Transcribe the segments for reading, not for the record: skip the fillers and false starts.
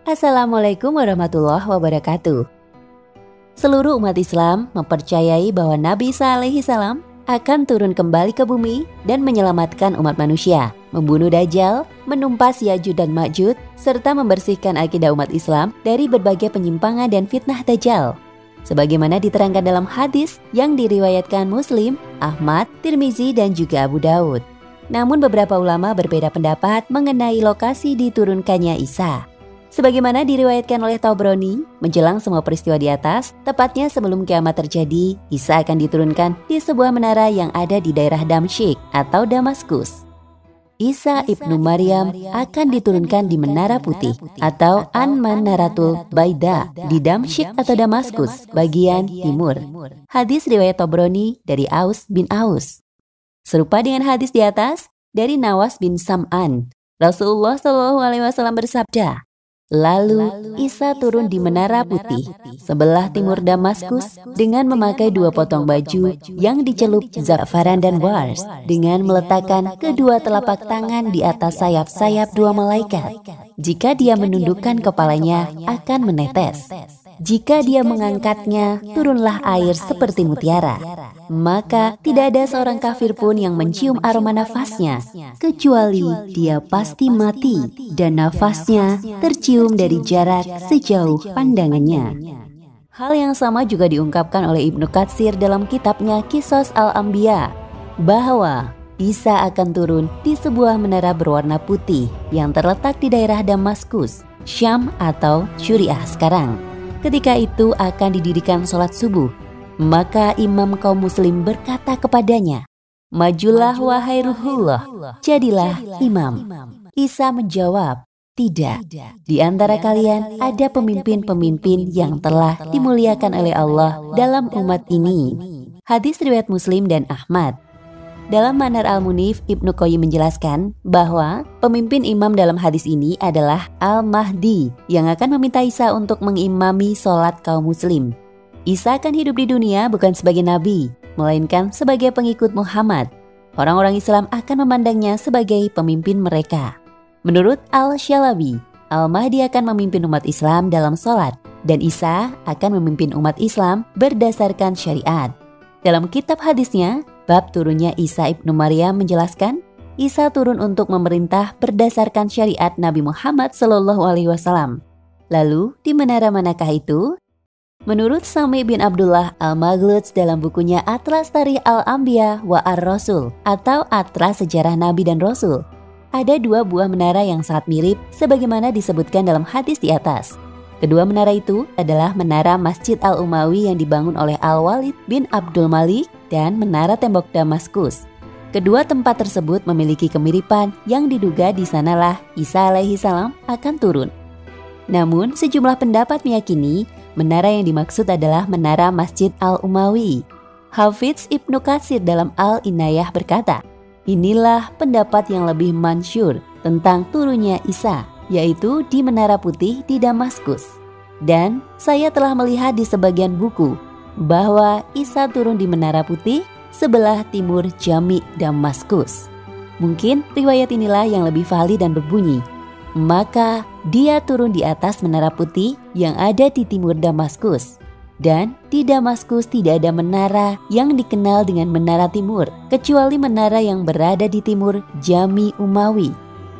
Assalamualaikum warahmatullahi wabarakatuh. Seluruh umat Islam mempercayai bahwa Nabi Isa alaihi salam akan turun kembali ke bumi dan menyelamatkan umat manusia, membunuh Dajjal, menumpas Ya'juj dan Ma'juj, serta membersihkan akidah umat Islam dari berbagai penyimpangan dan fitnah Dajjal. Sebagaimana diterangkan dalam hadis yang diriwayatkan Muslim, Ahmad, Tirmizi, dan juga Abu Daud. Namun beberapa ulama berbeda pendapat mengenai lokasi diturunkannya Isa. Sebagaimana diriwayatkan oleh Tabrani, menjelang semua peristiwa di atas, tepatnya sebelum kiamat terjadi, Isa akan diturunkan di sebuah menara yang ada di daerah Damsyik atau Damaskus. Isa ibnu Maryam akan diturunkan di Menara Putih atau An-Manaratul Baida di Damsyik atau Damaskus, bagian timur. Hadis riwayat Tabrani dari Aus bin Aus. Serupa dengan hadis di atas, dari Nawas bin Sam'an, Rasulullah SAW bersabda, "Lalu Isa turun di Menara Putih, sebelah timur Damaskus, dengan memakai 2 potong baju yang dicelup za'faran dan wars, dengan meletakkan kedua telapak tangan di atas sayap-sayap 2 malaikat. Jika dia menundukkan kepalanya, akan menetes. Jika dia mengangkatnya, turunlah air seperti mutiara. Maka tidak ada seorang kafir pun yang mencium aroma nafasnya, kecuali dia pasti mati dan nafasnya tercium dari jarak sejauh pandangannya." Hal yang sama juga diungkapkan oleh Ibnu Katsir dalam kitabnya Qisas Al-Anbiya, bahwa Isa akan turun di sebuah menara berwarna putih yang terletak di daerah Damaskus, Syam atau Syuriah sekarang. Ketika itu akan didirikan sholat subuh. Maka imam kaum muslim berkata kepadanya, "Majulah wahai Ruhullah, jadilah imam." Isa menjawab, "Tidak, di antara kalian ada pemimpin-pemimpin yang telah dimuliakan oleh Allah dalam umat ini." Hadis riwayat Muslim dan Ahmad. Dalam Manar Al-Munif, Ibnu Qayyim menjelaskan bahwa pemimpin imam dalam hadis ini adalah Al-Mahdi yang akan meminta Isa untuk mengimami sholat kaum muslim. Isa akan hidup di dunia bukan sebagai nabi, melainkan sebagai pengikut Muhammad. Orang-orang Islam akan memandangnya sebagai pemimpin mereka. Menurut Al-Shalabi, Al-Mahdi akan memimpin umat Islam dalam sholat, dan Isa akan memimpin umat Islam berdasarkan syariat. Dalam kitab hadisnya, bab turunnya Isa ibnu Maryam menjelaskan, Isa turun untuk memerintah berdasarkan syariat Nabi Muhammad SAW. Lalu, di menara manakah itu? Menurut Sami bin Abdullah Al-Maghluj dalam bukunya Atlas Tarikh Al-Anbiya wa Ar-Rasul atau Atlas Sejarah Nabi dan Rasul, ada 2 buah menara yang sangat mirip sebagaimana disebutkan dalam hadis di atas. Kedua menara itu adalah Menara Masjid Al-Umawi yang dibangun oleh Al-Walid bin Abdul Malik dan Menara Tembok Damaskus. Kedua tempat tersebut memiliki kemiripan yang diduga di sanalah Isa alaihi salam akan turun. Namun sejumlah pendapat meyakini menara yang dimaksud adalah Menara Masjid Al-Umawi. Hafidz Ibnu Katsir dalam Al-Inayah berkata, "Inilah pendapat yang lebih mansyur tentang turunnya Isa, yaitu di Menara Putih di Damaskus. Dan saya telah melihat di sebagian buku bahwa Isa turun di Menara Putih sebelah timur Jami' Damaskus." Mungkin riwayat inilah yang lebih valid dan berbunyi, "Maka dia turun di atas Menara Putih yang ada di timur Damaskus. Dan di Damaskus tidak ada menara yang dikenal dengan Menara Timur, kecuali menara yang berada di timur Jami' Umawi.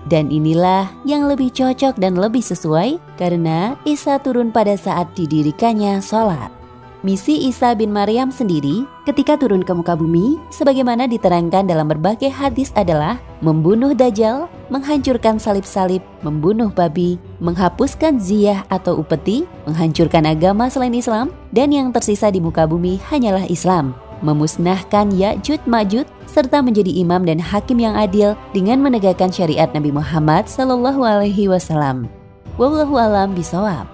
Dan inilah yang lebih cocok dan lebih sesuai karena Isa turun pada saat didirikannya sholat." Misi Isa bin Maryam sendiri ketika turun ke muka bumi sebagaimana diterangkan dalam berbagai hadis adalah membunuh Dajjal, menghancurkan salib-salib, membunuh babi, menghapuskan ziyah atau upeti, menghancurkan agama selain Islam, dan yang tersisa di muka bumi hanyalah Islam, memusnahkan Ya'juj Ma'juj, serta menjadi imam dan hakim yang adil dengan menegakkan syariat Nabi Muhammad SAW. Wallahu a'lam bishawab.